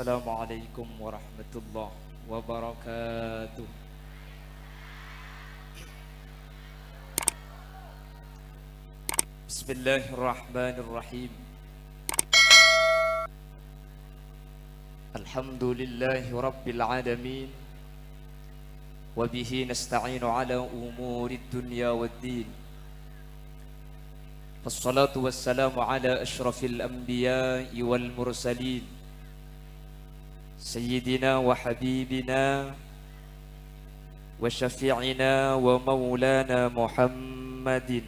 Assalamualaikum warahmatullahi wabarakatuh. Bismillahirrahmanirrahim. Alhamdulillahi rabbil alamin. Wabihi nasta'inu ala umurid dunya waddin. Wassalatu wassalamu ala ashrafil anbiya'i wal mursalin, Sayyidina wa habibina wa syafi'ina wa maulana Muhammadin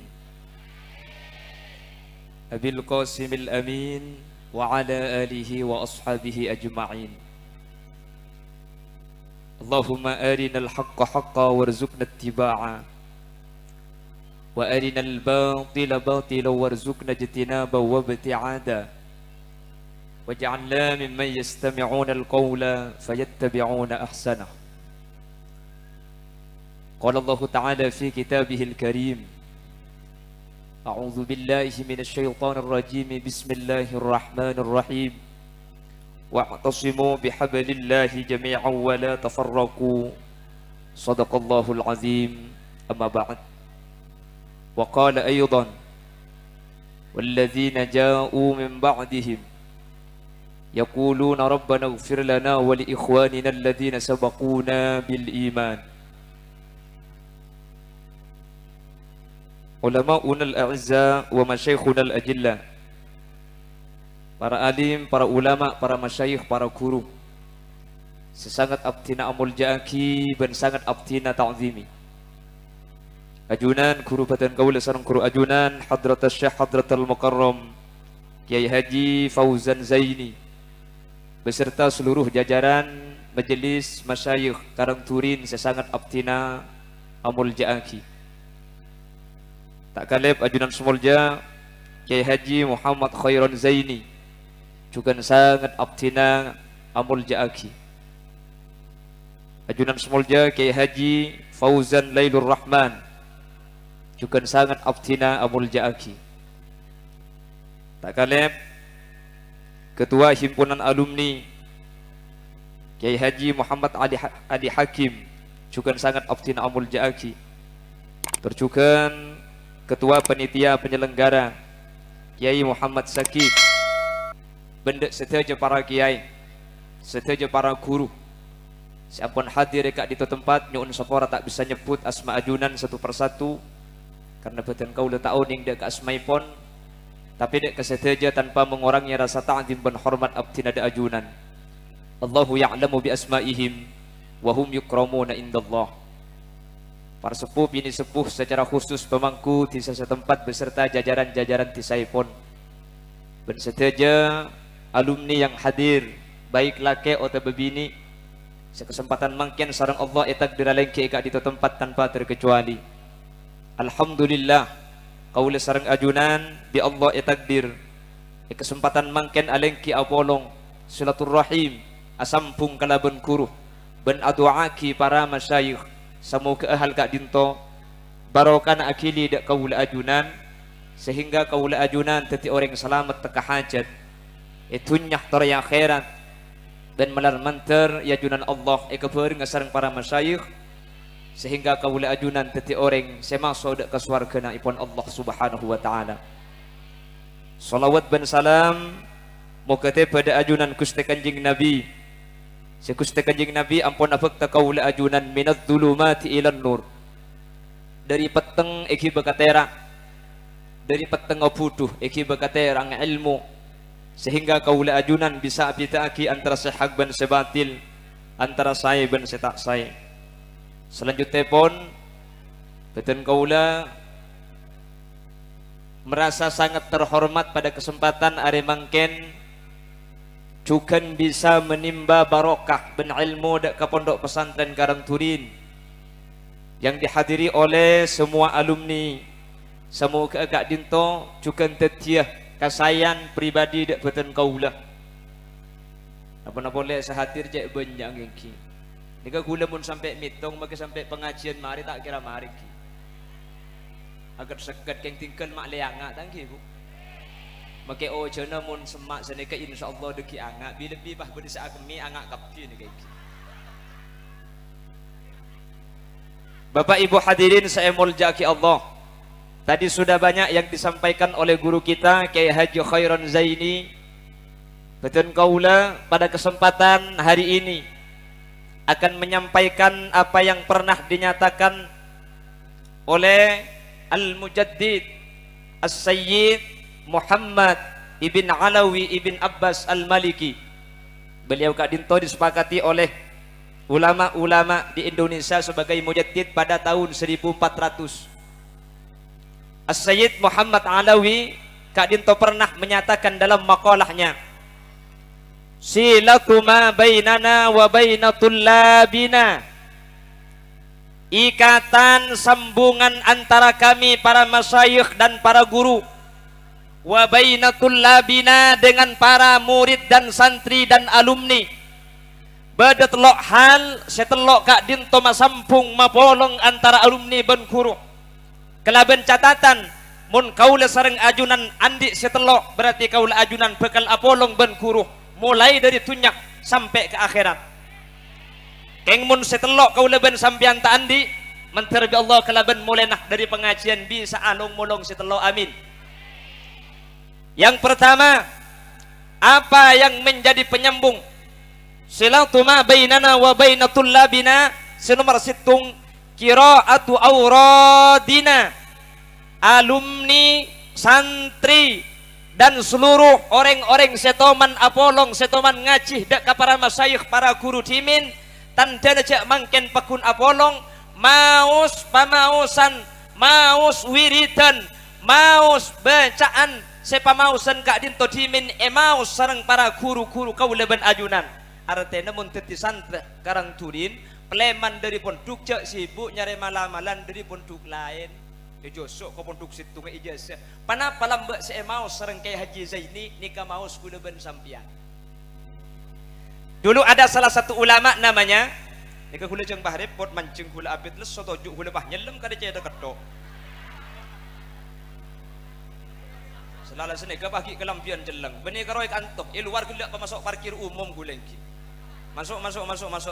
Abil Qasimil Amin wa ala alihi wa ashabihi ajma'in. Allahumma arinal haqqa haqqa warzuqna ittiba'a wa arinal batila batila warzuqna ijtinaba wa ibti'ada waj'alna mimman yastami'una al-qawla fayattabi'una ahsanah. Qala Allah Ta'ala fi kitabihil karim, A'udzu billahi minasy syaithanir rajim. Bismillahirrahmanirrahim. Wa'tasimu bihablillahi jami'an wa la tafarraqu. Shadaqallahul azim. Amma ba'd. Wa qala aydan walladzina ja'u min ba'dihim yaquluna rabbana ighfir lana wa li ikhwanina alladhina sabaquna bil iman. Ulama'una al-a'izza wa masyayikhuna al-ajilla, para alim, para ulama, para masyayikh, para guru, sesangat abtina amul ja'aki dan sangat abtina ta'zimi. Ajunan guru badan kaula sareng guru ajunan Hadratus Syekh Hadratul Mukarram Kiai Haji Fauzan Zaini beserta seluruh jajaran majelis masyayikh Karang Turin sesangat abtina amul ja'aki. Tak kalib ajunan semulja Kiai Haji Muhammad Khairon Zaini juga sangat abtina amul ja'aki. Ajunan semulja Kiai Haji Fauzan Lailur Rahman juga sangat abtina amul ja'aki. Tak kalib Ketua Himpunan Alumni Kiai Haji Muhammad Ali Hakim juga sangat abtina amul ja'aki. Terjugan Ketua Panitia Penyelenggara Kiai Muhammad Sakib, bendek seteja para kiai, seteja para guru, siapun hadir dekat di tempat nyuun sapora tak bisa nyebut asma ajunan satu persatu karena badan kau letak oning dek asmaipon, tapi dek keseteja tanpa mengurangi rasa ta'zim dan hormat abtina da ajunan. Allahu ya'lamu bi asma'ihim wa hum yukramuna indallah. Para sepuh ini sepuh secara khusus pemangku di setempat beserta jajaran-jajaran tisaipon. Dan seteja alumni yang hadir, baik laki atau bebini, sekesempatan mangkin sarang Allah etak diralengki eka di tempat tanpa terkecuali. Alhamdulillah, kaula sarang ajunan bi Allah etakdir. Kesempatan mangkin alengki apolong silaturrahim asampung kalaban kuruh ben aduaki para masyayikh. Semoga ahal kak dinto barokan akili dak kaula ajunan sehingga kaula ajunan teti orang selamat teka hajat itunyah torya akhirat dan melar manter ya ajunan Allah ekebering sareng para masyayikh sehingga kaula ajunan teti orang semaso dak ke swargana ipun Allah Subhanahu wa taala. Salawat dan salam moga te pada ajunan Gusti Kanjeng Nabi. Sekuste Kanjeng Nabi ampun afakta kaula ajunan minadz zulumati ilan nur. Dari peteng eki bakatera, dari peteng obuduh eki bakatera ang ilmu, sehingga kaula ajunan bisa abitaaki antara sehak ban sebatil, antara saya ban setak saya. Selanjutnya pun beten kaula merasa sangat terhormat pada kesempatan are mangken juga bisa menimba barokah ben ilmu dak ke pondok pesantren Karang Turin yang dihadiri oleh semua alumni. Semoga agak dinto juga tetiah kasayan pribadi dak beten kaula. Apa boleh sehadir cek banyak ngki. Nika gula mun sampai mitong maka sampai pengajian mari tak kira mari ki. Agar sekat keng tingkel mak leanga tangki bu. make ojo namun semak seneka insyaallah deki angak bi lebih bah beri sakmi angak kapi ni kayak Bapak Ibu hadirin saya muljaki Allah. Tadi sudah banyak yang disampaikan oleh guru kita Kiai Haji Khairon Zaini. Betul kaula pada kesempatan hari ini akan menyampaikan apa yang pernah dinyatakan oleh Al-Mujaddid As-Sayyid Muhammad Ibn Alawi Ibn Abbas Al-Maliki. Beliau Kak Dinto disepakati oleh ulama-ulama di Indonesia sebagai mujaddid pada tahun 1400. As-Sayyid Muhammad Alawi Kak Dinto pernah menyatakan dalam makalahnya, silatu ma bainana wa baina tullabina, ikatan sambungan antara kami para masyayikh dan para guru, wa baina tullabina dengan para murid dan santri dan alumni, badatlok hal setelok Kak Dinto masampung mapolong antara alumni ben guru. Kelaben catatan mun kaula sareng ajunan andi setelok berarti kaula ajunan bekal apolong ben guru mulai dari tunyak sampai ke akhirat. Keng mun setelok kaula ben sampean ta andi menterbi Allah kelaben mulai nah dari pengajian bisa alung mulung setelok amin. Yang pertama, apa yang menjadi penyambung silatu ma bainana wa baina tullabina, senomor situng qiraatu auradina, alumni, santri dan seluruh orang-orang setoman apolong setoman ngacih dak ka para masyayikh para guru timin tanda cak mangken pakun apolong maus pamausan maus wiridan maus bacaan sepamausan Kak Dinto timin emaus sareng para guru-guru kaula ben ajunan. Artinya mun teti santri karang turin pleman dari ponduk cak sibuk nyari malam-malam dari ponduk lain josok ke ponduk situng ijazah panapa lambak seemaus sareng Kiai Haji Zaini nikah maus kula ben sampian. Dulu ada salah satu ulama namanya nikah kula jeung bah repot mancing kula abit les sotojuk kula bah nyelem kada cai deketok selalu seneka bagi kelampian jeleng benih karoy kantok luar gula pemasok parkir umum gulengki masuk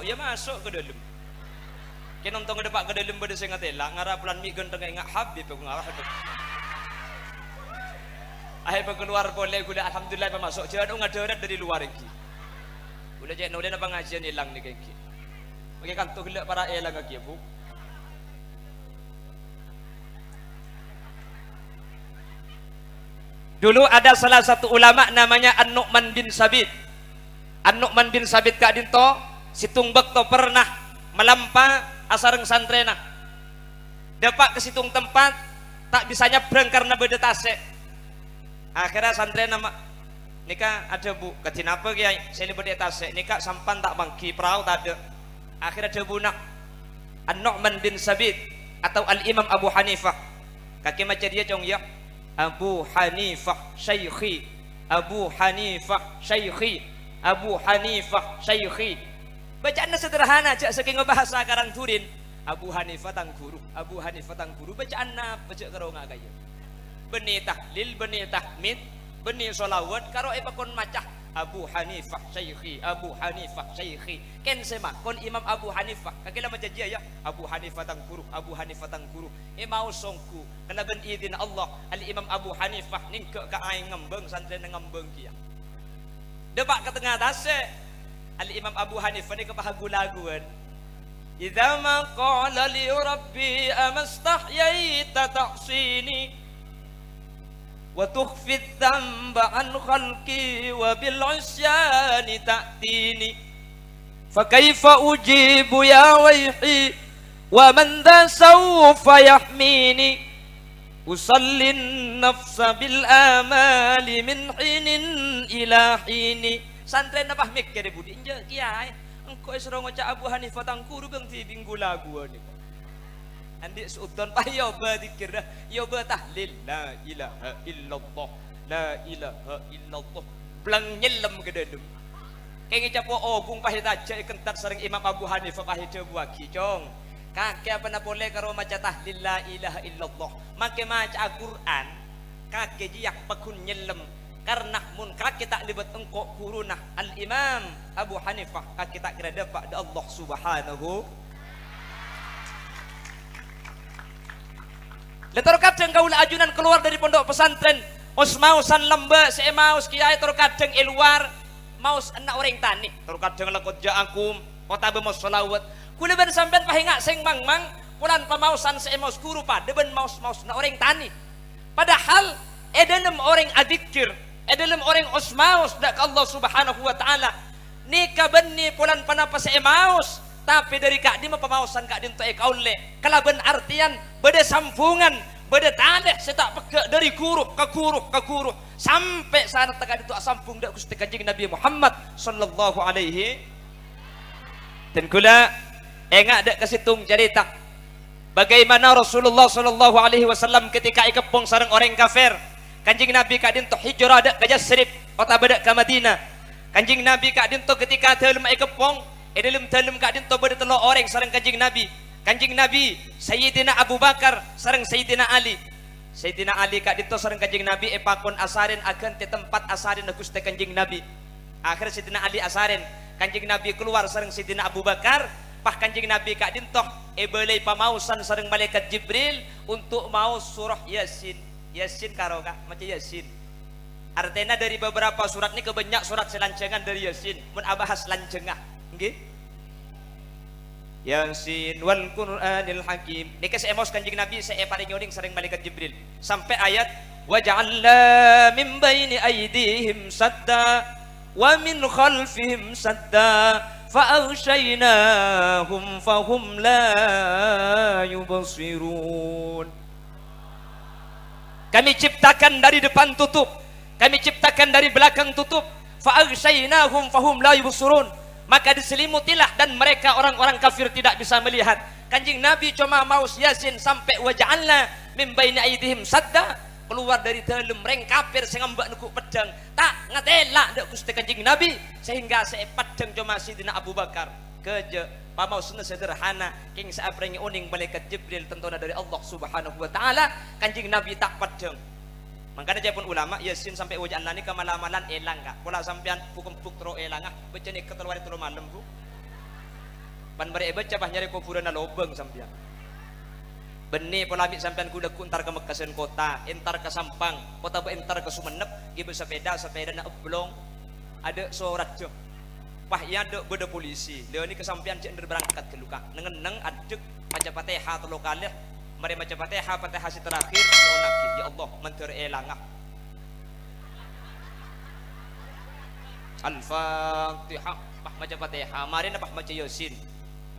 ya masuk ke dalam kinong tong depak ke dalam bade sing ngatela ngarapulan mi genteng ngak habib aku ngarah itu ahe keluar boleh gula alhamdulillah pemasok jadu ngadarat dari luar iki gula cek nolena pengajian hilang nih iki bagi kantok gula para elang aki bu. Dulu ada salah satu ulama namanya An-Nu'man bin Sabit. An-Nu'man bin Sabit Kak Dinto situng bekto pernah melampa asareng santrena. Dapat ke situng tempat tak bisa nyebrang karena beda tase. Akhirnya santrena nikah ada bu katin apa kiai saya beda tase nikah sampan tak bangki perahu tak ada. Akhirnya ada bunak An-Nu'man bin Sabit atau Al-Imam Abu Hanifah. Kaki macam dia cong ya. Abu Hanifah Syaikhi, Abu Hanifah Syaikhi, Abu Hanifah Syaikhi. Bacaan sederhana cak saking bahasa karang turin. Abu Hanifah tang guru, Abu Hanifah tang guru. Bacaan apa cak karo ngagaya. Benih tahlil, benih tahmid, benih solawat karo epakon macah Abu Hanifah Syaikhi, Abu Hanifah Syaikhi. Ken semakon Imam Abu Hanifah. Kakila macam dia ya. Abu Hanifah tang guru, Abu Hanifah tang guru. Mau songku kalaban idin Allah Al Imam Abu Hanifah ning ke aing ngembeng santri ngembeng kia. Depak ke tengah tase Al Imam Abu Hanifah ni kepahagulaguan. Idza ma qala li rabbi amastahyaita ta'sini wa tukhfi dzamba an khalqi wa bil isyani ta'tini fa kaifa ujibu ya wayhi wa man dha sawfa yahmini usallin nafsa bil amali min hinin ila hini. Santren apa mikir budi inja kiai engko isro ngoca Abu Hanifah tangkuru bang tibing gulaguan niku andi suudon payo ba dikir yo ba tahlil la ilaha illallah la ilaha illallah blang nyelem ke dalam kenge capo ogung pahit aja kentat sering Imam Abu Hanifah pahit buaki cong kakek apa na boleh karo maca tahlil la ilaha illallah make maca Al-Qur'an kakek jiak pakun nyelem karena mun kaki tak libat engkau kurunah al-Imam Abu Hanifah kaki tak kira dapat da Allah subhanahu. Letar kadang kau ajunan keluar dari pondok pesantren os mausan lemba se maus kiai tor kadang eluar maus anak orang tani tor kadang lakot ja'akum kota be maus selawat kula ben sampean pahinga sing mang pulan pamausan se maus guru pa deben maus na orang tani padahal edenem orang adikir edenem orang os maus dak Allah subhanahu wa taala ni kabenni pulan panapa se maus tapi dari kak di pemausan kak di untuk ekaule kalaban artian beda sambungan beda tanah setak pegak dari guru ke guru sampai saat tegak itu sambung dak Gusti Kanjeng Nabi Muhammad sallallahu alaihi dan kula engak dak kesitung cerita bagaimana Rasulullah sallallahu alaihi wasallam ketika ikepong sareng orang kafir Kanjeng Nabi kak di untuk hijrah dak ke Yasrib kota bedak ke Madinah Kanjeng Nabi kak di untuk ketika dalam ikepong dalam kak dinto beda telo orang sareng Kanjeng Nabi Sayyidina Abu Bakar sareng Sayyidina Ali kak dinto sareng Kanjeng Nabi epakon asarin akan te tempat asarin Gusti Kanjeng Nabi akhir Sayyidina Ali asarin Kanjeng Nabi keluar sareng Sayyidina Abu Bakar pah Kanjeng Nabi kak dinto ebelai pamausan sareng malaikat Jibril untuk mau surah Yasin karo kak macam Yasin artinya dari beberapa surat ini kebanyak surat selancengan dari Yasin mun abahas lancengah nggih Yasin wal Qur'anil Hakim nika seemos Kanjeng Nabi saya paling nyoning sering malaikat Jibril sampai ayat waja'alna min baini aydihim sadda wa min khalfihim sadda fa'aghshaynahum fahum la yubsirun kami ciptakan dari depan tutup kami ciptakan dari belakang tutup fa'aghshaynahum fahum la yubsirun maka diselimutilah dan mereka orang-orang kafir tidak bisa melihat. Kanjeng Nabi cuma mau Yasin sampai waja'alna min baini aydihim sadda keluar dari dalam reng kafir sing ngambak nuku pedang tak ngatela dak Gusti Kanjeng Nabi sehingga saya pedang cuma Sidina Abu Bakar keje pamausna sederhana king saaprengi uning malaikat Jibril tentunya dari Allah Subhanahu wa taala Kanjeng Nabi tak pedang. Makanya jepun ulama Yasin sampai waja'alna ni kemalamalan elang kak pola sampean hukum tro elang ah baca ni ketelwari telo malam bu pan bare baca bah nyari kuburan lobeng sampean benih pola ambil sampean kuda kuntar ke Mekasen kota entar ke Sampang kota be entar ke Sumenep gibe sepeda na oblong ada surat jo pah ya ada beda polisi leo ni kesampean cek berangkat ke luka nengeneng adek maca Fatihah telo kalih mari maca Fatihah si terakhir onaki ya Allah mentur elangah Al-Fatihah bah maca Fatihah mari napah maca Yasin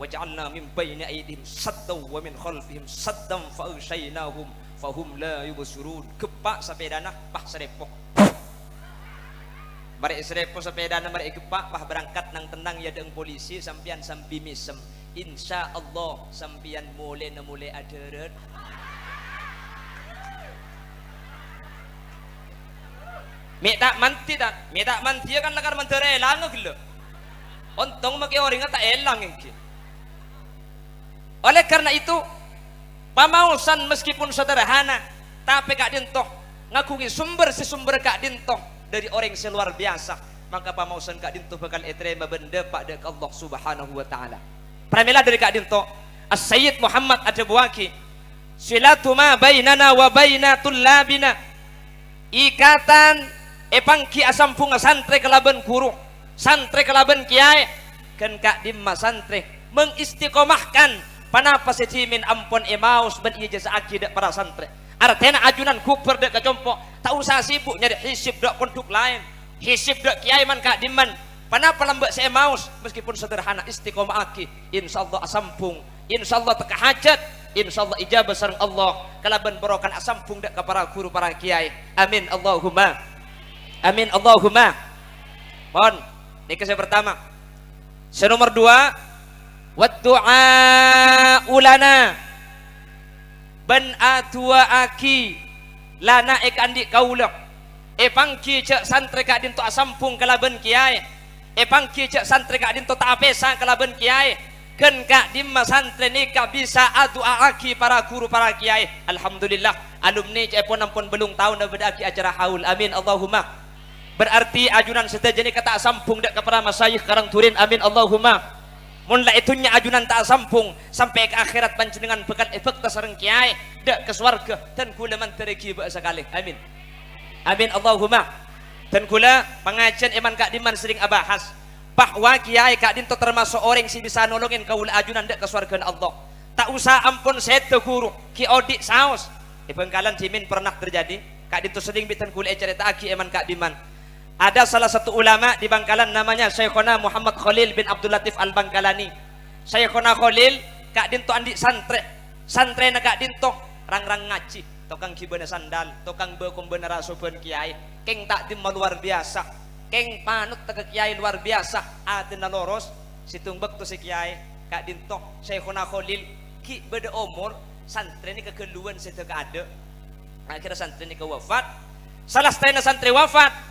waja'alna min baini aydihim saddan wa min khalfihim saddan fa'aghshaynahum fahum la yubsirun kepak sepedana bah serepoh mari serepoh sepedana mari kepak bah berangkat nang tenang ya deung polisi sampean sambi misem insya Allah sampian mulai aderet minta manti kan lakar mentere elang gila ontong maki orang tak elang ini oleh karena itu pamausan meskipun sederhana tapi kak dintoh ngakungi sumber kak dintoh dari orang yang luar biasa maka pamausan kak dintoh bakal etrema benda pada Allah Subhanahu wa taala. Pramila dari kak dinto As-Sayyid Muhammad Ad-Dabwaki silatu ma bainana wa baina tullabina ikatan epangki asampung santre kelaban guru santre kelaban kiai kan kak dimma santre mengistiqomahkan panapa setimin ampun emaus ben ijazah akidah para santre artinya ajunan kuper dek kecompok tak usah sibuk nyari hisib dek pondok lain hisib dek kiai man kak dimman panapa lembek saya maus meskipun sederhana istiqomah aki insyaallah asampung insyaallah teka hajat insyaallah ijabah sareng Allah kalaban barokan asampung dak ka para guru para kiai amin Allahumma mohon nikah saya pertama saya nomor 2 wa du'a ulana ban atua aki lana ek andi kaula pangki cek santri kak dinto asampung kalaban kiai pangki cek santri kak dinto tak apesa kalaban kiai ken kak dimma santri nikah bisa adua aki para guru para kiai alhamdulillah alumni cek pun ampun belum tahu na bedaki acara haul amin Allahumma berarti ajunan setajani kata sampung dak kepada masyayikh Karang Turin. Amin Allahumma. Mun la itunya ajunan tak sampung sampai ke akhirat panjenengan bekat efek tasareng kiai dak ke swarga dan kula mantariki ba sekali. Amin. Amin Allahumma. Dan kula pengajian iman Kak Diman sering abahas bahwa kiai Kak Dinto termasuk orang si bisa nolongin kaula ajunan dak ke swarga Allah. Tak usah ampun saya guru ki odik saus. Di Bangkalan Cimin pernah terjadi. Kak Dinto sering bitan kula cerita aki iman Kak Diman. Ada salah satu ulama di Bangkalan namanya Syekhona Muhammad Khalil bin Abdul Latif Al-Bangkalani. Syekhona Khalil Kak Dinto andi santre na Kak Dinto rang-rang ngaji, tukang kibana sandal, tukang bekombena rasuban kiai, keng tak dim luar biasa, keng panut tega kiai luar biasa, atina loros situng bekto si kiai Kak Dinto Syekhona Khalil ki beda umur santre ni kekeluan setega ada. Akhirnya santri ni ke wafat. Salah setengah santri wafat.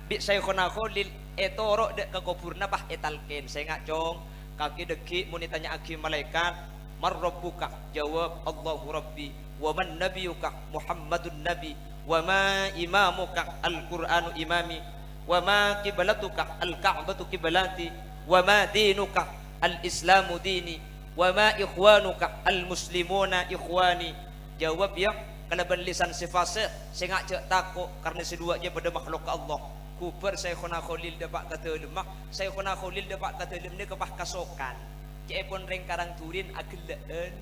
Bi Syekhona Khalil etoro dek ke kuburna bah etalken saya ngacong kaki deki mun ditanya aki malaikat mar rabbuka jawab Allahu rabbi wa man nabiyuka Muhammadun nabi wa ma imamuka al-Qur'anu imami wa ma qiblatuka al-Ka'batu qiblati wa ma dinuka al-Islamu dini wa ma ikhwanuka al-muslimuna ikhwani. Jawab ya kalaban lisan si fasih saya ngacak tako karena sedua je pada makhluk Allah. Kuper Syekhona Khalil dapat kata lemah, Syekhona Khalil dapat kata lemah ni kepah kasokan. Cek pun reng Karang Turin ageleen,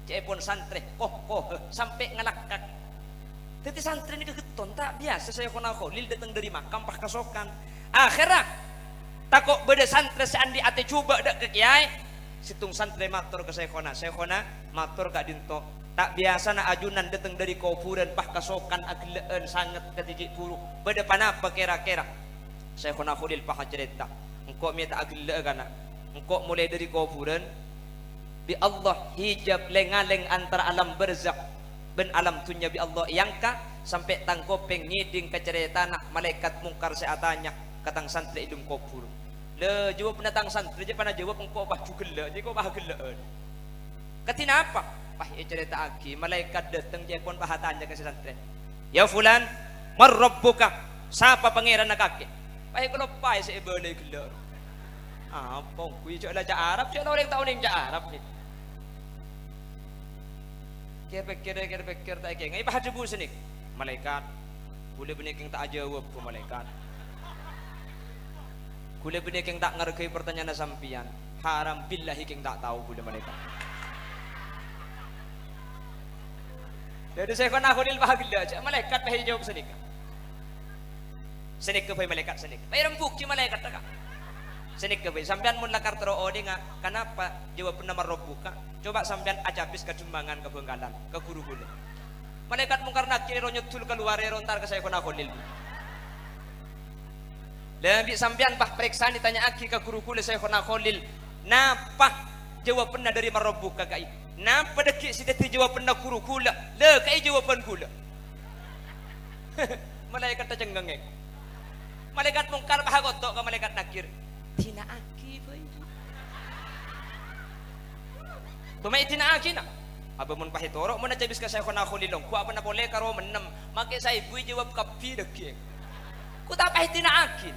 cek pun santre koh sampai ngelakak. Tapi santri ni kegeton tak biasa Syekhona Khalil datang dari makam pah kasokan. Akhirnya takok beda santri seandi ate coba dak ke kiai, situng santri matur ke Syekhona matur Kak Dinto. Tak biasa na ajunan datang dari kuburan pah kasokan agleen sangat ketika puluh beda panapa kira-kira. Syekhona Khalil pah cerita engkau minta agleen kana engkau mulai dari kuburan bi Allah hijab lengaleng antara alam barzakh ben alam dunya bi Allah yangka sampai tangkopeng ngiding ke cerita nak malaikat mungkar seatanya katang santri idung kubur le jawab penatang santri je pana jawab engkau pah jugel je kau pah agleen katina apa pah cerita aki malaikat datang je pun bahatanya ke santren ya fulan mar rabbuka siapa pangeran nak kaki pah kalau pai se boleh gelar apa kui cok belajar Arab cok orang tahu ning Arab ni kira-kira tak kira ngai pah debu sini malaikat boleh benih yang tak jawab ku malaikat boleh benih yang tak ngergai pertanyaan sampian haram billahi yang tak tahu boleh malaikat. Jadi Syekhona Khalil bahagia aja malaikat pahit jawab senik ke pahit malaikat senik pahit rembuk ci malaikat tak senik ke pahit sampean mun lakar tero odinga kenapa jawab nama rabbuka coba sampean acapis ke Jumbangan ke Bangkalan ke guru kula malaikat mungkar nakir nyutul keluar rontar ke Syekhona Khalil dan bi sampean pah periksa ditanya aki ke guru kula Syekhona Khalil napa jawabannya dari marabbuka kai napa dekik si deti jawabannya guru kula le kai jawaban kula malaikat tercenggeng malaikat mungkar bahagotok ke malaikat nakir tina aki boy tumai tina aki na aba mun pahitoro mun acabis ka Syekhona Khalil ku apa na boleh karo menem make saya ibu jawab kapi dekik ku tak pahitina aki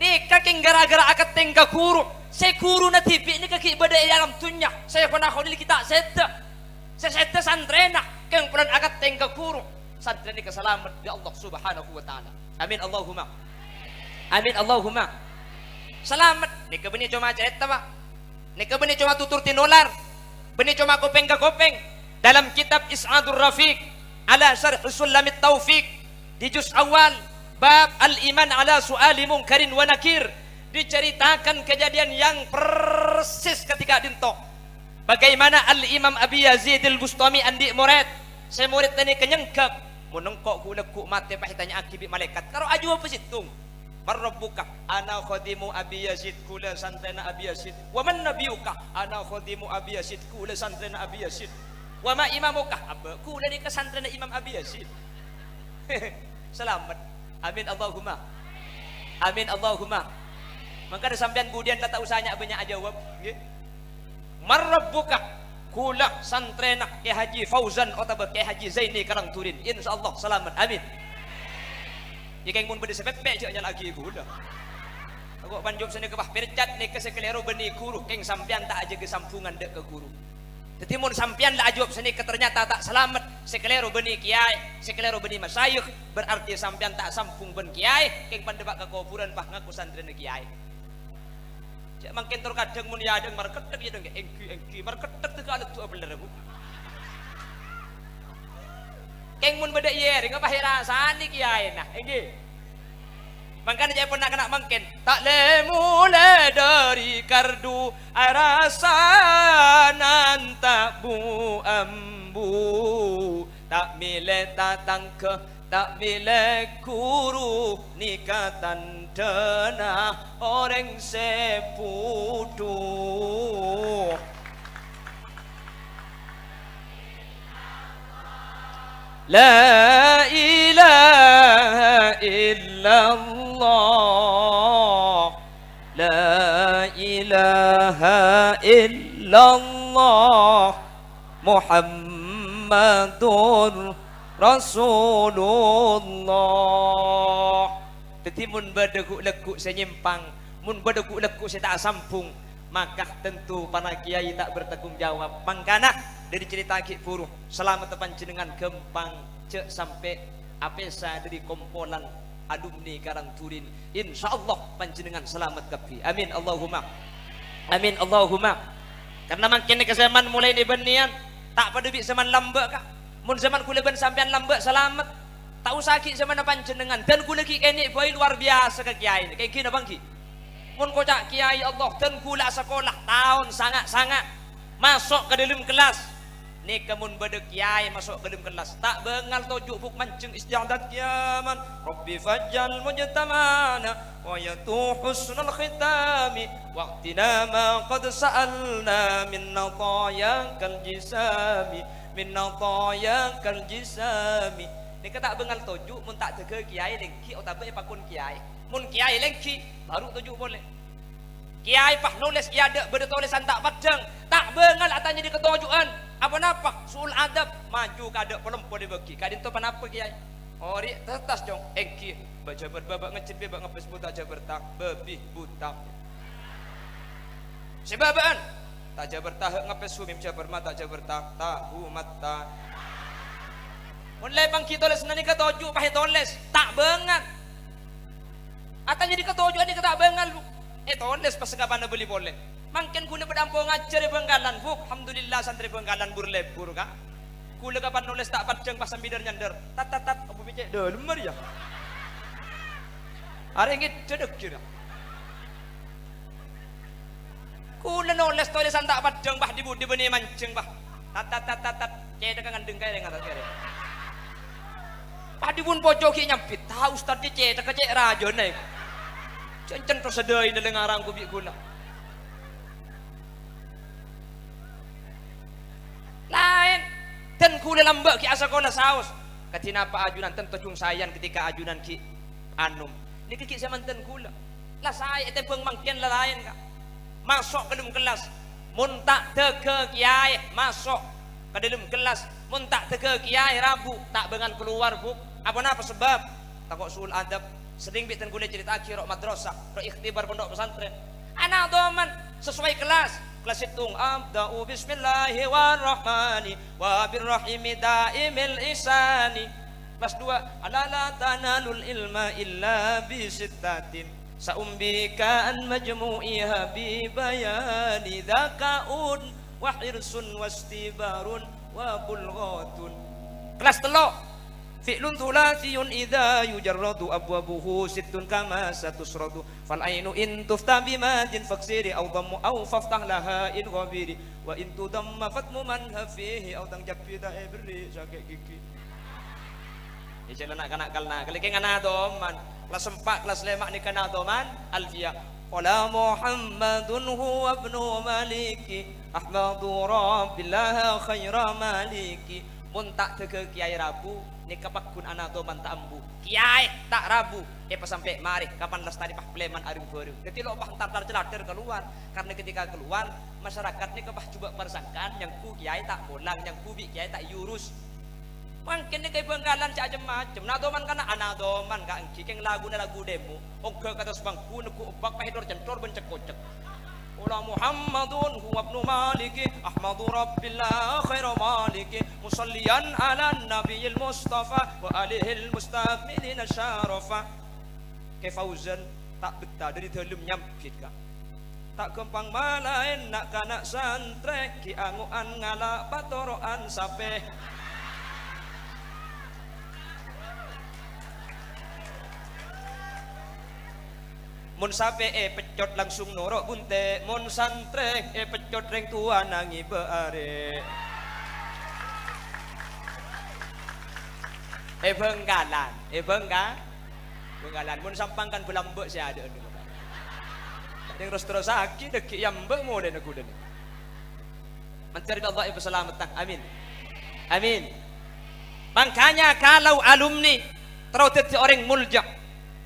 ni kaking gara-gara akat tengka guru saya guru na tipi ni kaki ibadah alam tunya Syekhona Khalil kita seta santrena keng peran akat tengka guru santrena kesalamat di Allah subhanahu wa ta'ala. Amin Allahumma amin Allahumma selamat ni kebeni cuma cerita pak ni kebeni cuma tutur tinolar beni cuma kopeng ke kopeng dalam kitab Is'adur Rafiq ala syarh Sulamit Taufiq di juz awal bab al-iman ala su'ali munkarin wa nakir diceritakan kejadian yang persis ketika Dinto bagaimana al-imam Abi Yazid al-Bustami andi murid saya murid tadi kenyengkap menengkok gula ku mate pahitanya akibi malaikat karo aju apa situng marrabbuka ana khadimu Abi Yazid kula santrena Abi Yazid wa man nabiyuka ana khadimu Abi Yazid kula santrena Abi Yazid wa ma imamuka apa kula ni kesantrena Imam Abi Yazid selamat amin Allahumma amin Allahumma maka ada sampean budian tak usahanya banyak jawab nggih marrabbuka kula santrena ke Haji Fauzan atau ke Haji Zaini Karang Turin insyaallah selamat amin Ikan mun bede sepepek je lagi gula. Aku panjum sini ke bah percat ni ke sekelero beni guru keng sampean tak aja kesampungan dek ke guru. Jadi mun sampean lah ajub sini ke ternyata tak selamat sekelero beni kiai, sekelero beni masyayikh, berarti sampean tak sampung ben kiai, keng pandebak ke kuburan pah ngaku santri kiai. Cak mangken terkadang mun ya adeng marketek ya deng engki marketek teu alat tu bener bu. Keng mun beda ye ring apa rasane kiai nah engki. Makanya saya pernah kena mangken tak le mulai dari kardu rasa nanta bu ambu tak mile tatang ke tak mile guru nikatan dana orang sepudu la ilaha illallah la ilaha illallah Muhammadur Rasulullah. Jadi mun badeguk-leguk saya nyimpang, mun badeguk-leguk saya tak sampung, maka tentu para kiai tak bertanggung jawab. Mangkana dari cerita Ki Puruh selamat panjenengan gempang cek sampai apesa dari kompolan alumni Karang Turin. Insyaallah panjenengan selamat kapi. Amin Allahumma. Amin Allahumma. Karena makin ke zaman mulai di benian tak pada bi zaman lambek kah. Mun zaman kula ben sampean lambek selamat. Tak usah ki zaman panjenengan dan kula ki kene boy luar biasa ke kiai. Kayak gini bang ki. Mun kocak kiai Allah dan kula sekolah tahun sangat-sangat masuk ke dalam kelas. Ni kemun bedek kiai masuk ke dalam kelas tak bengal tojuk buk mancing istiadat kiaman Rabbi fajjal mujtamana wa yatu husnul khitami waqtina ma qad sa'alna min natayakal jisami min natayakal jisami ni tak bengal tojuk mun tak tege kiai lengki atau tak pakun kiai mun kiai lengki baru tojuk boleh kiai pah nulis iada bertulisan tak padang tak bengal atanya di ketujuan apa napa sul adab maju kada pelempon dibagi kadin tu panapa kiai ori tetas jong engki baca berbabak ngecit bebak ngepes buta jabar tak bebi buta sebabaan tak jabar tak ngepes sumim jabar mata jabar tak tahu mata mulai bang kita tulis nani ketujuh pahe tulis tak bengal atanya di ketujuh ni tak bengal tulis pas kapan beli boleh mangken kula berdampo ngajar di Benggalan bu alhamdulillah santri Benggalan burlebur kak kula kapan nulis tak padang pas sambidar nyander tat abu picek lemar ya hari ini cedek kira kula nulis tulisan tak padang bah di benih mancing bah tat cedek ngandeng kaya dengan kaya bah di bun pojok nyampit tahu ustad cedek kecek rajo naik cencen tersedai dalam ngarang kubik gula lain dan kula lambak ki asa kola saus katina pa ajunan tentu cung sayan ketika ajunan ki anum ni ki samanten kula lah saya ete beung mangken lain ka masuk ke dalam kelas mun tak tege kiai masuk ke dalam kelas mun tak tege kiai rabu tak bengan keluar bu apa napa sebab takok sul adab sering biten kula cerita akhir madrasah ro ikhtibar pondok pesantren anak doman sesuai kelas kelas hitung abda'u bismillahirrahmani wa birrahimi daimil isani kelas 2 alala tanalul ilma illa bisittatin saumbika an majmu'iha bi bayani dzakaun wa hirsun wastibarun wa bulghatun kelas 3 fi'lun thulathiyun idza yujarradu abwabuhu sittun kama satusradu fal ainu in tufta bimadin faksiri aw dhammu aw faftah laha in ghabiri wa in tudamma fatmu man hafihi aw tang japida ibri sakek gigi ya jalan anak kalna kelike ngana doman kelas 4 kelas 5 ni kana doman alfiya qala muhammadun huwa ibnu maliki ahmadu rabbillah khaira maliki mun tak tege kiai rabu ni kapakun anato man taambu kiai tak rabu pas sampai mari kapan lestari pah pleman aring baru jadi lo pah tar celader keluar karena ketika keluar masyarakat ni kepah coba persangkaan yang ku kiai tak bolang yang ku bi kiai tak yurus Mungkin ni kay Benggalan cak macam. Nadoman kana anadoman ka angki keng lagu na lagu demo. Ogga kata sebangku nuku ubak pahidor centor bencekocek. Ula Muhammadun huwa ibnu Maliki Ahmadu Rabbillah khairu maliki musalliyan ala nabiyil Mustafa wa alihil mustakmilin syarafa. Ke Fauzan tak betah dari dalam nyampit ka. Tak kempang malain nak kanak santre ki anguan ngala patoroan sape. Mun sape pecot langsung norok bunte, mun santre pecot reng tua nangi beare. Benggalan mun sampangkan belambek saya ada dulu. Yang terus sakit deki yang mbek mau den aku den. Mencari Allah ibu selamatan. Amin. Amin. Makanya kalau alumni terus jadi orang mulja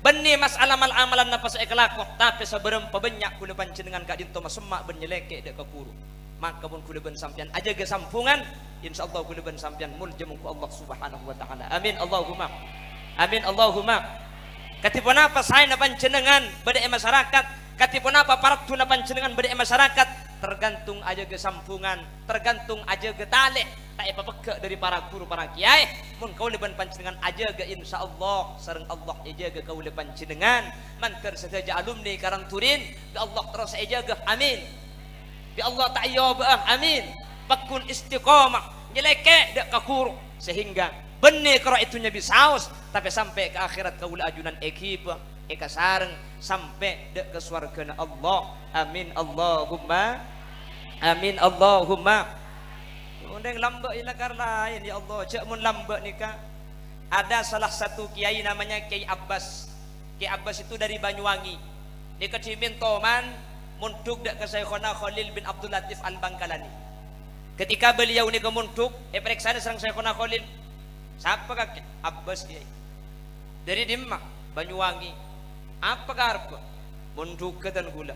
benih masalah mal amalan nafas ekelakoh tapi sebelum pebanyak kuda pancenengan kak dinto masemak benyeleke dek kekuru maka pun kuda ben sampian aja ke sampungan insyaallah kuda ben sampian mulja mungku Allah subhanahu wa ta'ala. Amin Allahumma. Amin Allahumma. Katipun apa saya na pancenengan bade masyarakat, katipun apa partu na pancenengan bade masyarakat, tergantung aja ke sampungan, tergantung aja ke taleh tak apa peke dari para guru para kiai mun kau leban pancenengan aja ke insyaallah sareng Allah aja ke kau leban pancenengan manter saja alumni karang turin bi Allah terus aja ke amin bi Allah ta'ayyub amin pakun istiqamah nyeleke dak kakuru sehingga benih karo itunya bisaus tapi sampai ke akhirat kau ajunan ekip eka sareng sampai dak ke surga Allah. Amin Allahumma. Amin Allahumma. Undang lambak ilakar lain ya Allah. Cak mun lambak nikah. Ada salah satu kiai namanya Kiai Abbas. Kiai Abbas itu dari Banyuwangi. Di kecimin toman munduk dak ke Syekhona Khalil bin Abdul Latif Al-Bangkalani. Ketika beliau ni kemunduk, periksa serang Syekhona Khalil. Siapa kak Abbas kiai? Dari Demak, Banyuwangi. Apa karpa? Munduk ke dan gula.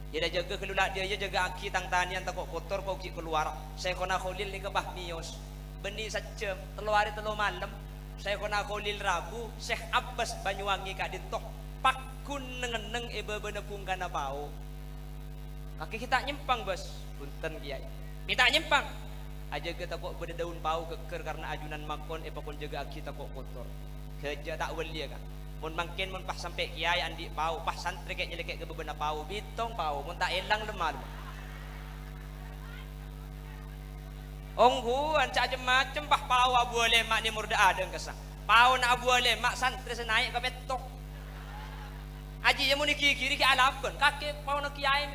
Dia dah jaga kelulak dia jaga aki tang tanian takut kotor kau ki keluar. Saya kena Khalil ni ke bah mios. Benih sacem telur malam. Saya kena Khalil Rabu. Syekh Abbas Banyuwangi kak ditok pakun nengeneng ebe benepung kana bau. Kaki kita nyempang bos. Punten kiai. Minta nyempang. Aja kita kok beda daun bau keker karena ajunan makon pun jaga aki takut kotor. Kerja tak wali kan. Mun mangkin mun pas sampai kiai andi pau pas santri kayak nyelekek ke beberapa pau bitong pau mun tak elang lemah ongguan cak macem pah pau abu lemak ni murda adeng kesah pau na abu lemak santri senaik ke betok aji yang muni kiri ke alapun kaki pau na kiai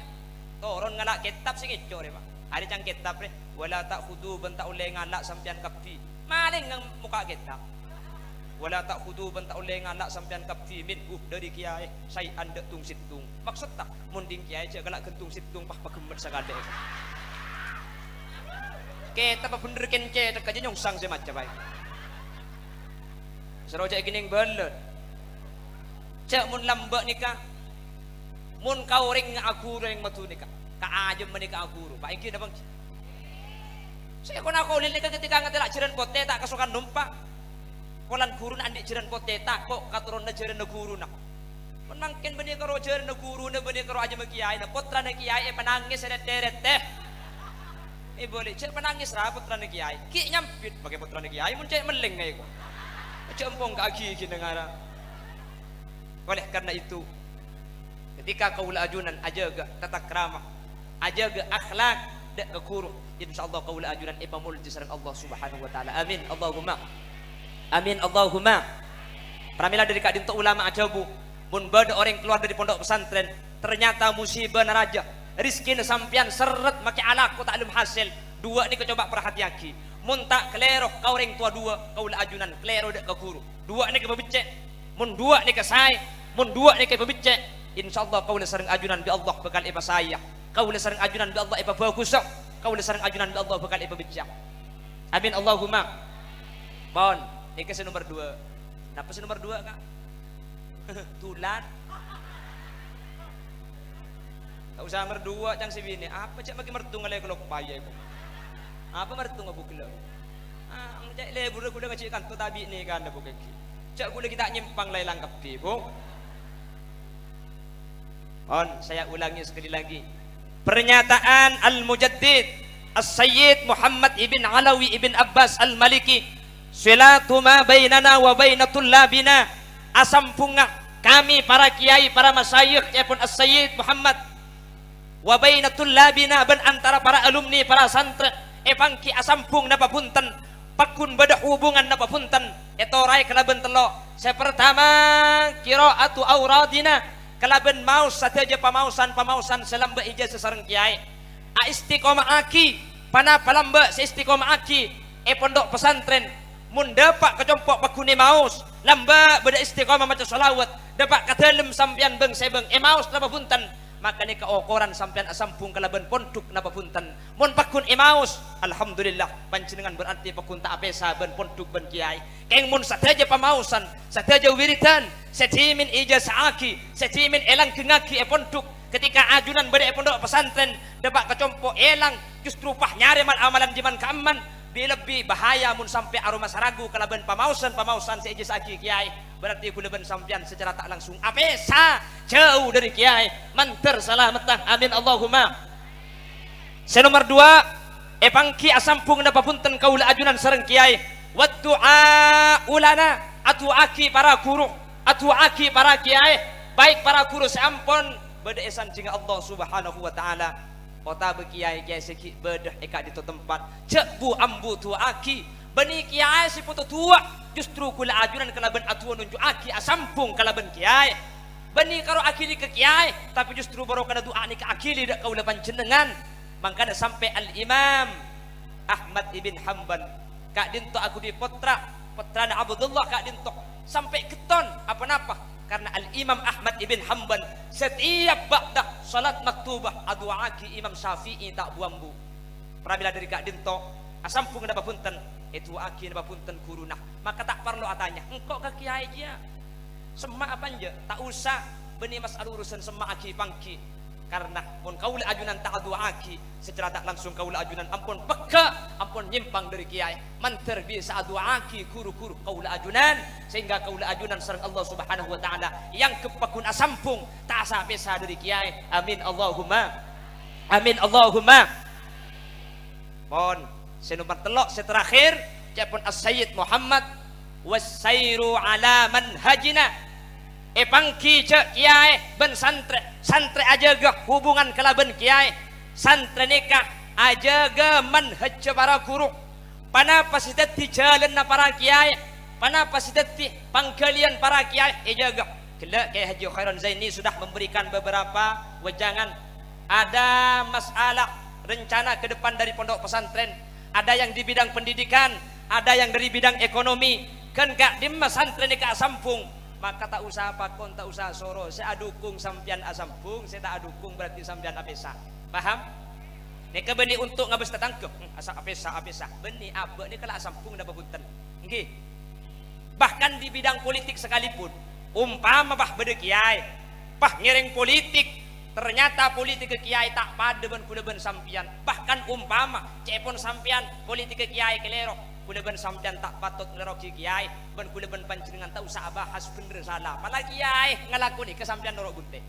turun ngalak kitab sih kecor pak ada cang kitab re wala tak khudu bentak ulai ngalak sampian kapi maling ngang muka kitab wala tak khudu bentak oleh nganak sampean kapti min dari kiai saya anda tung situng maksud tak munding kiai je galak kentung situng pah pagemet sagade kita apa bener kence tak aja nyongsang se macam baik seroja gini belet cak mun lambak nikah mun kau ring aku ring matu nikah ka ajem menikah aku pak iki bang saya kena kau nikah ketika ngetelak jiran pote tak kesukaan numpak kolan gurun andik jiran pote tak kok katuron jiran guru nak menangkin benih karo jiran guru na benih karo aja kiai na putra na kiai menangis deret teh boleh cek menangis ra putra na kiai ki nyampit pakai putra na kiai mun cek meleng ngai ko cek empong kaki gini ngara oleh karena itu ketika kaula ajunan ajaga tata krama ajaga akhlak dak ke guru insyaallah kaula ajunan ipamul sareng Allah subhanahu wa taala. Amin Allahumma. Amin Allahumma. Pramila dari kak dinto ulama ajabu mun bada orang keluar dari pondok pesantren ternyata musibah naraja rizki sampian seret make alaku taklum hasil dua ni kecoba perhatiaki mun tak kleroh kau orang tua dua kau la ajunan klero dek ke guru dua ni ke babicek mun dua ni ke sai mun dua ni ke babicek insyaallah kau la sareng ajunan bi Allah bakal ipa saya kau la sareng ajunan bi Allah ipa bagus kau la sareng ajunan bi Allah bakal ipa bijak. Amin Allahumma. Bon ini ke nomor 2. Kenapa nomor 2 kak? Tulan. Tak usah nomor 2 cang si bini. Apa cak bagi mertu ngalai kelok payah itu? Apa mertu ngabu kelok? Cak lebur kuda ngecik kan tu tabi ni kan dah bukan. Cak kuda kita nyimpang lai langkap ti, bu. On, saya ulangi sekali lagi. Pernyataan Al-Mujaddid As-Sayyid Muhammad ibn Alawi ibn Abbas Al-Maliki, "Silatu ma bainana wa baina tullabina." Asampunga kami para kiai, para masyayikh pun As-Sayyid Muhammad wa baina tullabina, ben antara para alumni, para santri epangki asampung napa punten pakun beda hubungan napa punten etorai kalaben telo. Saya pertama qiraatu auradina, kalaben maus sateja pamausan selamba ija sesareng kiai. A istiqomah aki pana palamba se istiqomah aki pondok pesantren mun dapat kecompok pakune maus lamba beda istiqomah maca selawat dapat katelem sampean beng sebeng maus napa punten, maka ni keokoran sampean asampung kalaben pondok napa punten. Mun pakun maus alhamdulillah panjenengan berarti pakun tak apesa ben pondok ben kiai. Keng mun sateja pamausan sateja wiridan setimin ijazah aki setimin elang kengaki pondok, ketika ajunan beda pondok pesantren dapat kecompok elang justru pah nyari mal amalan jiman kaman lebih bahaya mun sampai aroma saragu kalaben pamausan seijazah aki kiai, berarti kuleben sampean secara tak langsung apesa jauh dari kiai manter salah metah amin Allahumma. Senomor 2 epangki asampung napa punten kaula ajunan sareng kiai wa du'a ulana atu aki para guru atu aki para kiai baik para guru seampun beda esan jeung Allah Subhanahu wa taala. Kota bekiai kiai seki bedah eka di tempat cek bu ambu tu aki bani kiai si putu tua justru kula ajunan kalaben atuan nunjuk aki asampung kalaben kiai bani karo akili ke kiai tapi justru baru kana doa ni ke akili dak kaula panjenengan. Mangkana sampai Al Imam Ahmad ibn Hanbal kak dinto aku di putrana Abdullah kak dinto sampai keton apa napa karena Al Imam Ahmad ibn Hanbal setiap ba'da salat maktubah aduaki Imam Syafi'i tak buambu. Pramila dari kak dinto asampung napa punten itu aki napa punten kurunah, maka tak perlu atanya engkau ke kiai dia semak apa anje tak usah benih masalah urusan semak aki pangki, karena mun kaula ajunan tak aduaki secara tak langsung kaula ajunan ampun peka ampun nyimpang dari kiai manter bisa aduaki kuru-kuru kaula ajunan sehingga kaula ajunan sareng Allah Subhanahu wa taala yang kepakun asampung tak sampai sa dari kiai. Amin Allahumma amin Allahumma. Pon senomor telok seterakhir cepon As-Sayyid Muhammad wasairu ala manhajina epangki cek kiai ben santre aja gak hubungan kalaben kiai santre nikah aja ga manhaj para guru pana pasidati jalan na para kiai pana pasidati pangkalian para kiai jaga kela Kiai Haji Khairon Zaini sudah memberikan beberapa wejangan. Ada masalah rencana ke depan dari pondok pesantren, ada yang di bidang pendidikan, ada yang dari bidang ekonomi kan gak di pesantren nikah sampung, maka tak usah pakon tak usah soro saya adukung sampian asampung saya tak adukung berarti sampian apesa paham. Nika benih untuk ngabes tetangkep asa apesa benih abe ni kala asampung dapat punten nggih. Bahkan di bidang politik sekalipun umpama bah bede kiai pah ngereng politik ternyata politik ke kiai tak pada ben kuleben sampian, bahkan umpama cepon sampian politik ke kiai kelero kuleben sampian tak patut ngeroki kiai ben kuleben panjenengan tak usah bahas bener salah apalagi kiai ngelakoni kesampian norok bunte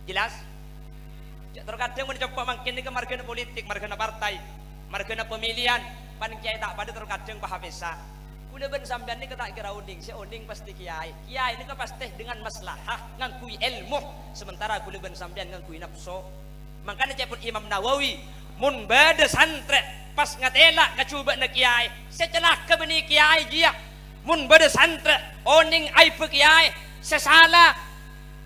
jelas. Terkadang mencoba makin ke margana politik, margana partai, margana pemilihan pan kiai tak pada terkadang pahapesa kuleben sampian ni ketak kira unding si unding pasti kiai ini kan pasti dengan maslahah ngangkui ilmu sementara kuleben sampian ngangkui nafsu. Makanya cepet Imam Nawawi mun bade santre pas ngatela kacuba na kiai setelah ke benih kiai dia mun bade santre oning aib kiai sesala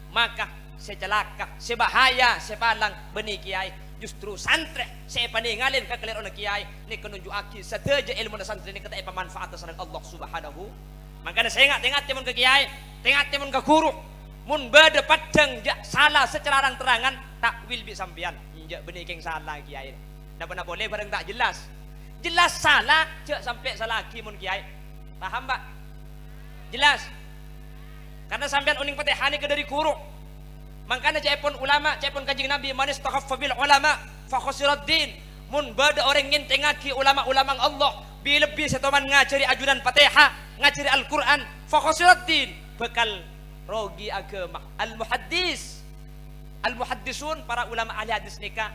maka secelaka sebahaya sepalang benih kiai justru santre saya paningalin ka kelero na kiai ni kenunjuk aki sateja ilmu na santre ni kata pamanfaat sareng Allah Subhanahu. Makanya saya ingat mun ke kiai tengah mun ke guru mun bade padang salah secara terang-terangan takwil bi sampean injak benih keng salah kiai napa boleh bareng tak jelas salah cek sampai salah lagi mun kiai paham Pak jelas karena sampean uning patehani ke dari guru. Makanya cepon ulama cepon kanjeng Nabi manis takhaffa bil ulama fa khasirad din mun bada orang ngintengaki ulama-ulama Allah lebih setoman ngajari ajunan Fatihah, ngajari Al-Quran, fakhosiruddin, bekal rogi agama. Al-muhaddisun, para ulama ahli hadis nikah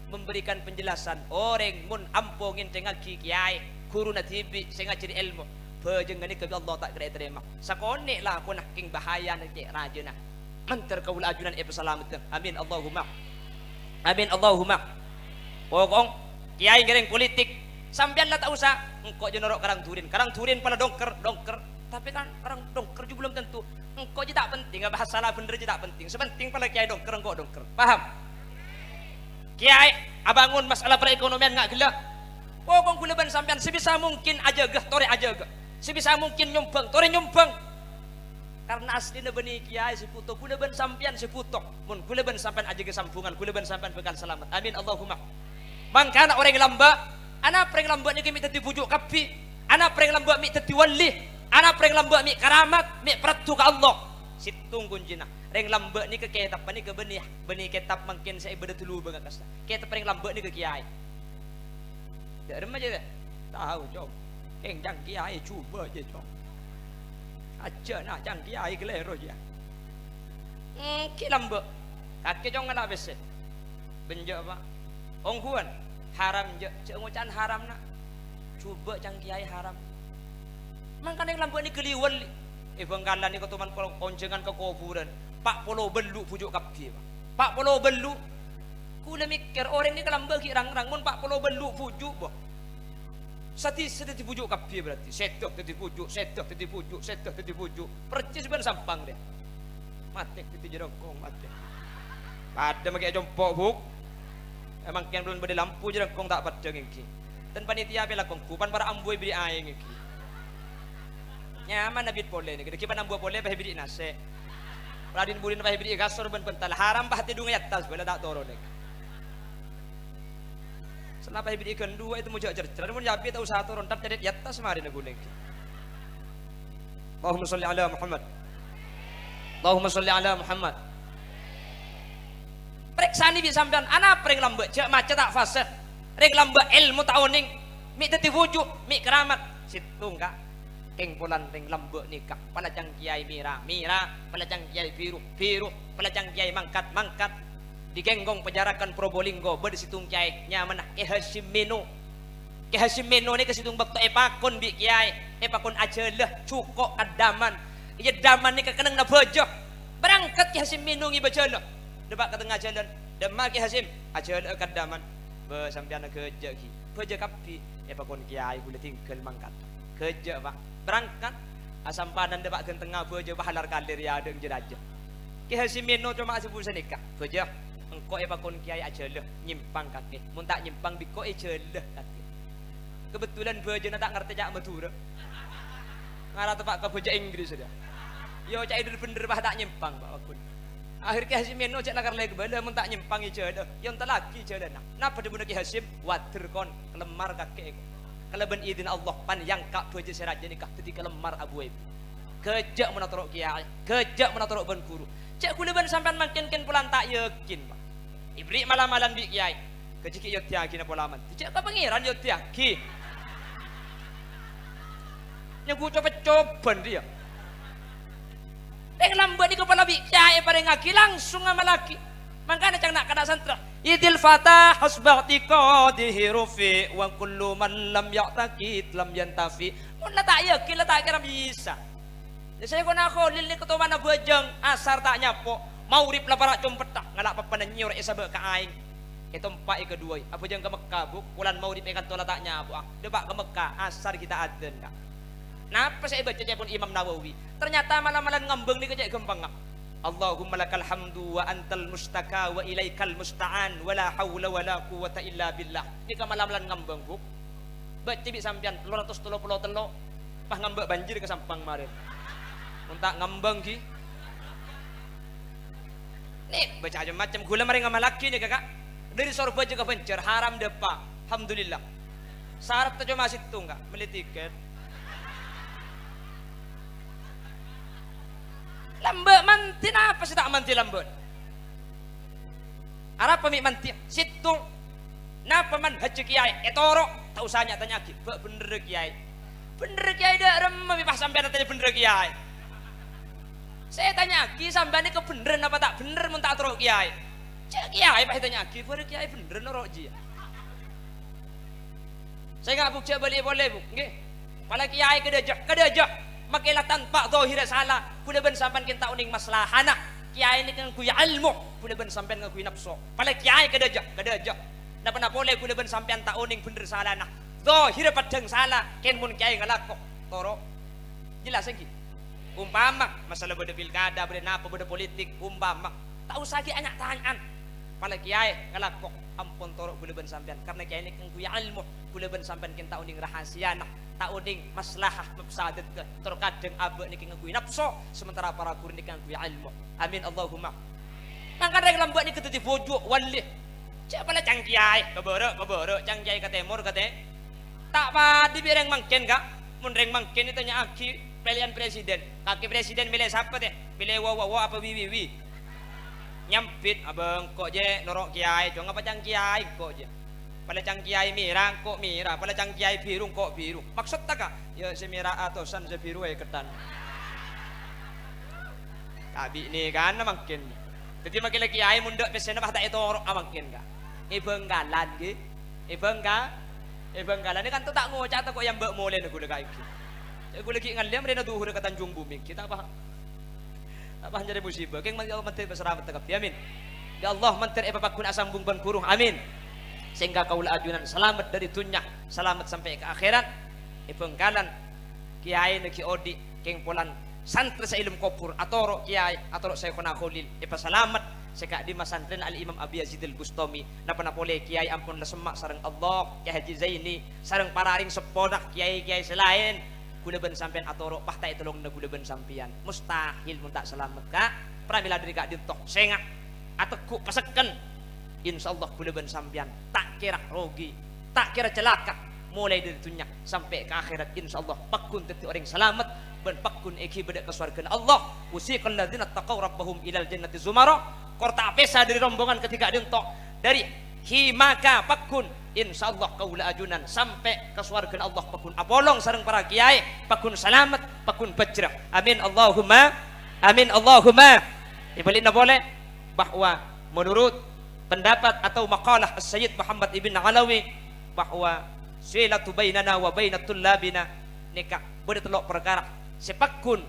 memberikan penjelasan orang mun ampungin tengaki kiai guru natibi saya ngajari ilmu bejengani ke Allah tak kira terima sakone lah aku nak king bahaya nanti rajana mantar kaul ajunan selamat amin Allahumma pokong kiai gereng politik sampean lah tak usah engkau je norok karang turin pala dongker tapi kan karang dongker juga belum tentu engkau je tak penting bahas salah bener je tak penting sepenting pala kiai dongker engkau dongker paham kiai abangun masalah perekonomian nggak gila pokong kuleban sampean sebisa mungkin aja gah tore aja gah sebisa mungkin nyumbang tore nyumbang karena aslinya benih kiai seputo kuleban sampean seputo mun kuleban sampean aja gah sampungan kuleban sampean bekal selamat amin Allahumma mangkana orang lamba anak pereng lamba ni kami tadi pujuk kapi anak pereng lamba mi tadi wali anak pereng lamba mi karamat mi peratu ke Allah situng kunjina reng lamba ni ke kitab ni ke benih kitab mungkin saya berdulu banget kasta kitab reng lamba ni ke kiai tak remaja dah tahu jom jang kiai cuba je jom aja nak jang kiai gelero je ki lamba kaki jong ngala bese benjo apa ongkuan haram je cengucan haram nak cuba jang kiai haram mangkan reng lamba ni keliwal bangkalan ni ketuman konjengan ke kuburan pak polo belu pujuk kapki pak polo belu kula mikir orang ni kelamba ki rang mun pak polo belu pujuk boh sati pujuk kapki berarti setok tadi pujuk percis ben sampang deh mati tadi jerongkong mati pada make jompok buk emang kian belum berde lampu jerongkong tak pada ngiki dan panitia bela kongkupan para amboi beri air ngiki nyaman nabit boleh ni kita nambuh boleh bah beri nase radin burin bah beri gasor ben pental haram bah tidung atas bela tak toro nek setelah bah beri ikan dua itu mujak cercer mun jabi tak usah turun tap jadi atas mari nek guling Allahumma sholli ala Muhammad Allahumma sholli ala Muhammad preksani bi sampean ana preng lambe cek maca tak fase reng lambe ilmu taoning mi teti wujud mi keramat situng ka keng pulan ring lambek nikah palajang kiai mira palajang kiai biru palajang kiai mangkat digenggong penjarakan Probolinggo berdisitung kiai nyaman ke Hasim Meno ni kesitung bakto epakon bi kiai epakon aja lah cukok kadaman iya daman ni kekeneng na bejo berangkat ke Hasim Meno ngi bejo lah debak ke tengah jalan demak ke Hasim aja lah kadaman sampean ke jeki bejo kapi epakon kiai boleh tinggal mangkat kerja pak berangkat asam padan debak ke tengah bejo bahalar kalir ya ada jeraja ki Hasimeno cuma sebut senikah bejo engkau epakon kiai aja lah nyimpang kaki mun tak nyimpang biko aja lah kaki kebetulan bejo tak ngerti cak Madura ngarah tepak ke bejo Inggris sudah yo cak idul bener bah tak nyimpang pak wakun akhir ki Hasimeno cak lakar lagi bala mun tak nyimpang aja lah yang tak lagi aja lah napa dibuna ki Hasim water kon kelemar kaki keleban izin Allah pan yang kak bejo seraja nikah ketika lemar abu ibu kejak menatorok kiai kejak menatorok ban guru cek kuleban sampean makin pulan tak yakin pak ibri malam-malam di kiai kejiki yo tiaki na polaman cek ka pangeran yo tiaki nyagu coba-coban dia deng lambat di kepala bi kiai bareng ngaki langsung sama laki makanya cang nak kada santra idil fatah hasbati qadihi rufi wa kullu man lam ya'taqid lam yantafi mun tak yakin la tak kira bisa saya kena kholil ni ketua mana bejeng asar tak nyapo maurib la para competak ngalak papan nyor isabe ka aing itu empat kedua apa jeng ke Mekah bu bulan maurib ikan tola tak nyapo debak ke Mekah asar kita aden dak napa saya baca pun Imam Nawawi ternyata malam-malam ngambeng ni kejak gempang Allahumma lakal hamdu wa antal mustaka wa ilaikal musta'an wa la hawla wa la quwata illa billah ni ka malam-malam ngambeng bu baca bi sampean 333 pah ngambek banjir ke sampang marin untuk ngambeng ki nih baca aja macam gula mari ngamalaki nih kakak dari sorba juga bencer haram depa alhamdulillah syarat tu cuma situ enggak beli tiket lambat manti apa sih tak manti lambat Arab pemik manti situ napa manhaj kiai etoro tak usah tanya lagi bener kiai dah remeh pas sampai tanya bener kiai saya tanya lagi sampai ini kebeneran apa tak bener mun tak terus kiai cek kiai pas tanya lagi bener kiai bener norok ji saya nggak bukti balik boleh bu nggih pala kiai kedejak makilah tanpa zahir salah kuda ben sampean kita uning maslahana kiai ini kan kuya ilmu kuda ben sampean ngaku nafsu pala kiai kedejak napa na boleh kuda ben sampean tak uning bener salah nah zahir padang salah ken mun kiai ngalako toro jelas lagi umpama masalah beda pilkada beda napa beda politik umpama tak usah ki anyak tanyaan pala kiai ngalako ampun toro kuda ben sampean karena kiai ini kan kuya ilmu kuda ben sampean kita uning rahasia nah tak uning maslahah mafsadat ke terkadang abek niki ngakui nafsu sementara para guru niki ngakui ilmu amin Allahumma mangka rek lambak niki dadi bojo walih cek pala cang kiai keboro cang kiai ka temur kate tak padi bireng mangken ka mun reng mangken ditanya aki pilihan presiden kaki presiden milih siapa teh milih wawa apa wiwi nyampit abang kok je norok kiai jangan apa cang kiai kok je pada cang kiai mirang kok mirah pada cang kiai biru kok biru maksud tak kah ya semira atau san sebiru ketan kabi ni kan makin jadi makin lagi kiai mundak pesena bah tak itu orang makin kah ibenggalan ge ibenggalan ni kan tu tak ngocak kok yang mbak molen aku dekat iki aku lagi ngaliam rena duhur ke Tanjung Bumi kita apa jadi musibah keng Allah menteri berseramat tegap amin ya Allah menteri pakun asam bung ban kuruh amin sehingga kaula ajunan selamat dari dunia selamat sampai ke akhirat ibenggalan kiai neki odi keng polan santri sa ilmu kopur atoro kiai atoro Syekhuna Khalil selamat seka di masantren al Imam Abi Yazid al Bustami napa napole kiai ampun lesemak sareng Allah Kiai Haji Zaini sareng pararing seponak kiai-kiai selain guna ben sampean atoro pah tak tolong na guna ben sampean mustahil mun tak selamat ka pramila dari kak ditok sengak ateku paseken insyaallah guna ben sampean tak kira rugi tak kira celaka mulai dari dunia sampai ke akhirat insyaallah pakun teti orang selamat ben pakun eki beda ke surga Allah usiqal ladzina taqaw rabbahum ilal jannati zumara korta pesa dari rombongan ketika dientok dari himaka pakun insyaallah kaula ajunan sampai ke surga Allah pakun apolong sareng para kiai pakun selamat pakun bajrah amin Allahumma ibalina boleh bahwa menurut pendapat atau maqalah Sayyid Muhammad ibn Alawi bahwa silatu bainana wa bainatul labina nikah beda telok perkara sepakun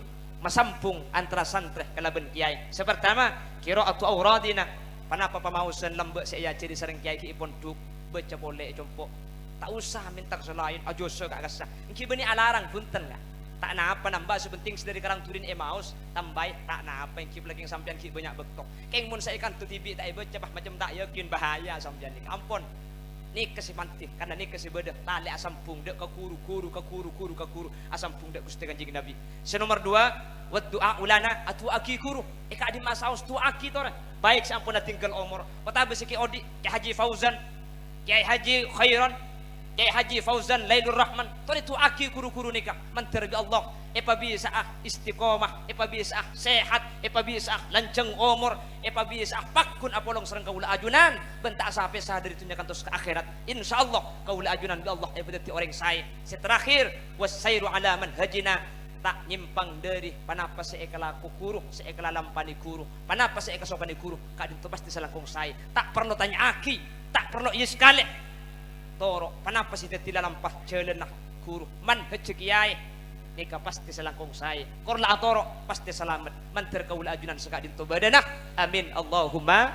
masampung antara santri kalaben kiai sepertama qiraatu auradina panapa pamausan lembek saya ciri sareng kiai ki ipon duk baca boleh jompo tak usah minta selain ajo se gak kasah engki beni alarang punten ka tak napa nambah sebenting sedari karang turin emaus tambah tak napa engki lagi sampean ki banyak bektok keng mun saya kan tu tibi tak baca bah macam tak yakin bahaya sampean ni ampun ni kesimanti karena ni kesibeda tali asam pung dek ke kuru asam pung dek Gusti Kanjeng Nabi senomor 2 wa doa ulana atu aki kuru eka di masaus tu aki tore baik sampun tinggal umur kota besiki odi Kiai Haji Fauzan Kiai Haji Khairan Kiai Haji Fauzan Lailur Rahman tore tu aki kuru nikah menteri Allah epa bisa istiqomah epa bisa sehat epa bisa lanceng umur epa bisa pakun apolong sareng kaula ajunan bentak sampai sadari tunyakan terus ke akhirat insyaallah kaula ajunan bi Allah epa dadi orang sae seterakhir wasairu ala manhajina tak nyimpang dari panapa seekala kukuru seekala lampani kuru panapa seeka sopani kuru kadin tu pasti selangkung sae tak perlu tanya aki tak perlu ieu sekali toro panapa si tetila lampah celenah kuru manhaj kiai nika pasti selangkung saya korla atoro pasti selamat mantir kaula ajunan sekadin to badanah amin Allahumma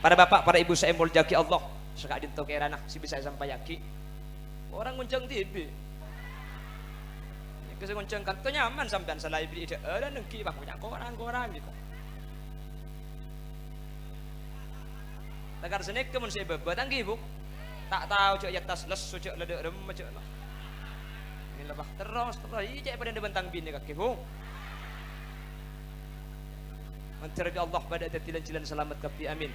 para bapak para ibu saya muljaki Allah sekadin to kerana si bisa sampai yaki orang nguncang TV kese nguncang kan to nyaman sampean salai beli ide ada nengki bah punya koran gitu tagar senek kemun saya bebatang gibuk tak tahu cek atas les cek ledek rem cek lah ini lebah terus ijek pada bentang bini kaki bu menteri Allah pada tetilan-tilan selamat kapi amin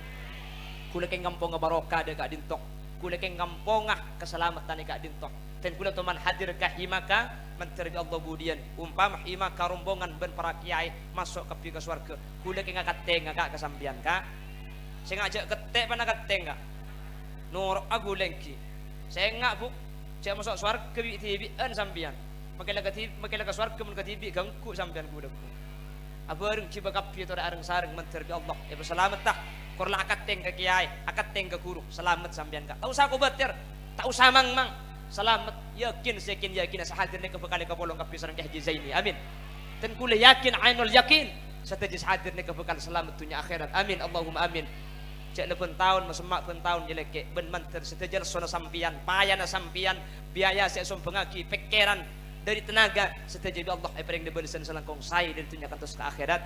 kula keng ngampong barokah de kak dintok kula keng ngampong keselamatan kak dintok dan kula teman hadir kah himaka menteri Allah budian umpama himaka rombongan ben para kiai masuk kapi ke surga kula keng ngakateng ngakak kesambian kak Saya ngajak ketek pana keteng enggak. Nur aku lengki. Saya ngak bu. Saya masuk swarga bi tibian sampean. Makai laga swarga mun katibi gangku sampean kudaku. Abareng ciba kapi to areng sareng mentir bi Allah. Ya selamat tah. Korla akateng ke kiai, akateng ke guru. Selamat sampean ka. Tak usah aku batir. Tak usah mang. Selamat yakin asa hadir ni kebekal ka bolong kapi sareng Haji Zaini. Amin. Dan kula yakin ainul yakin satajis hadir ni kebekal selamat dunia akhirat. Amin. Allahumma amin. Cek lepun tahun masemak pun tahun jeleke ben manter setejar sona sampian payana sampian biaya saya sombengaki pikiran dari tenaga setejar Allah paring dibelisan selangkong sai dan tunyakan terus ke akhirat.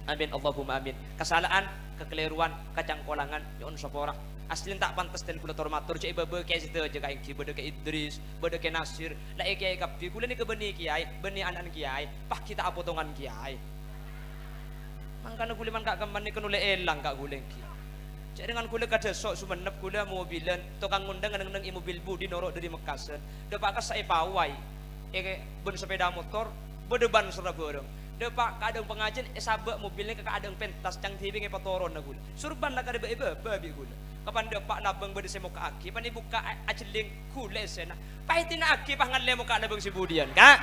Amin. Allahumma amin. Kesalahan, kekeliruan, kacangkolangan nyon sopora asli tak pantas dan kula tormatur cek bebe kayak situ aja kayak ki bede kayak Idris bede kayak Nasir lah kayak kapi kula ni ke beni kiai beni anan kiai pah kita apotongan kiai mangkana kula man kak keman ni kenule elang kak guleng ki cek dengan kula kada sok sumenep kula mobilan tukang ngundang nang mobil budi norok dari Mekasen depak ka sae pawai ben sepeda motor bedeban sera bareng depak kadang pengajian sabak mobilnya ke kadang pentas cang tibi nge patoron na gula surban na kada babi gula kapan depak nabang bede semo ka aki pan ibuka aceling kule sena pahitin na aki pa ngalle mo ka nabang si budian ka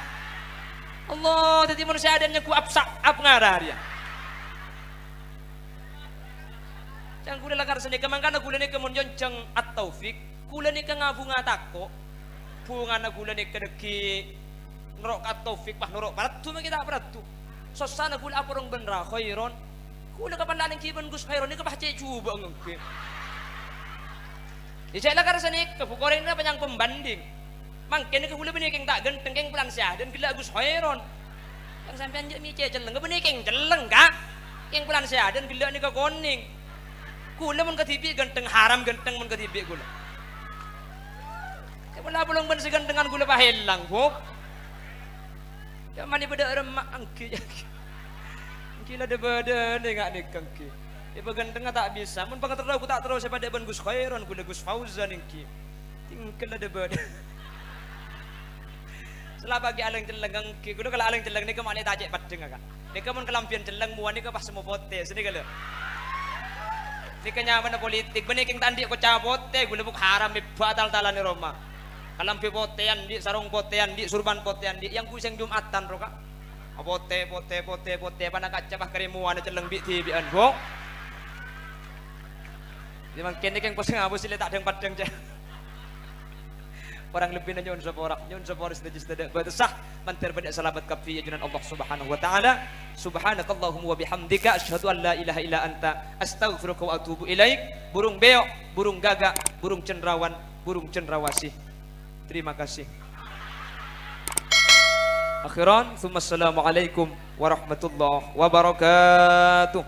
Allah tadi manusia adanya ku apsak ap ngararia cang kula lakar seni kemangkana kula ni kemun jonceng at taufik kula ni ka ngabunga tako bunga na kula ni kedeki nerok at taufik pah nerok parat tu kita parat tu sosana kula aporong benra khairon kula kapan laning kiban Gus khairon ni ka bahce cuba ngke di saya lakar seni kebukoreng na panyang pembanding mangken ke kula benikeng tak genteng keng pelan sia dan gila Gus khairon yang sampean je mi celeng ke benikeng celeng ka keng pelan sia dan gila ni ka koning kula mun katibi genteng haram genteng mun katibi kula kepala belum ben segentengan kula pahelang bok Mani beda remak angki gila de beda nengak nikang ki iba ganteng tak bisa mun pangatero aku tak terus pada ban Gus Khairon kula Gus Fauzan ingki tingkel de beda salah bagi alang celeng angki kudu kalau alang celeng ni ke makne tajek padeng akak ni ke mun kelampian celeng muan ni ke pas semua pote sini kala ni kenyaman politik beniking tandi ko capote kula buk haram batal talan ni Roma kalampi potean di sarung potean di surban potean di yang kuseng Jumatan roka pote pana kaca bah kerimuan celeng bi tibian bok di mangken ni keng poseng abus sile tak deng padeng je orang lebih na nyon sapora sedejis tidak batasah manter pada selamat kafi ajunan Allah Subhanahu wa taala subhanakallahumma wa bihamdika asyhadu an la ilaha illa anta astaghfiruka wa atubu ilaik burung beok burung gagak burung cendrawan burung cendrawasih. Terima kasih. Akhiran, assalamualaikum warahmatullahi wabarakatuh.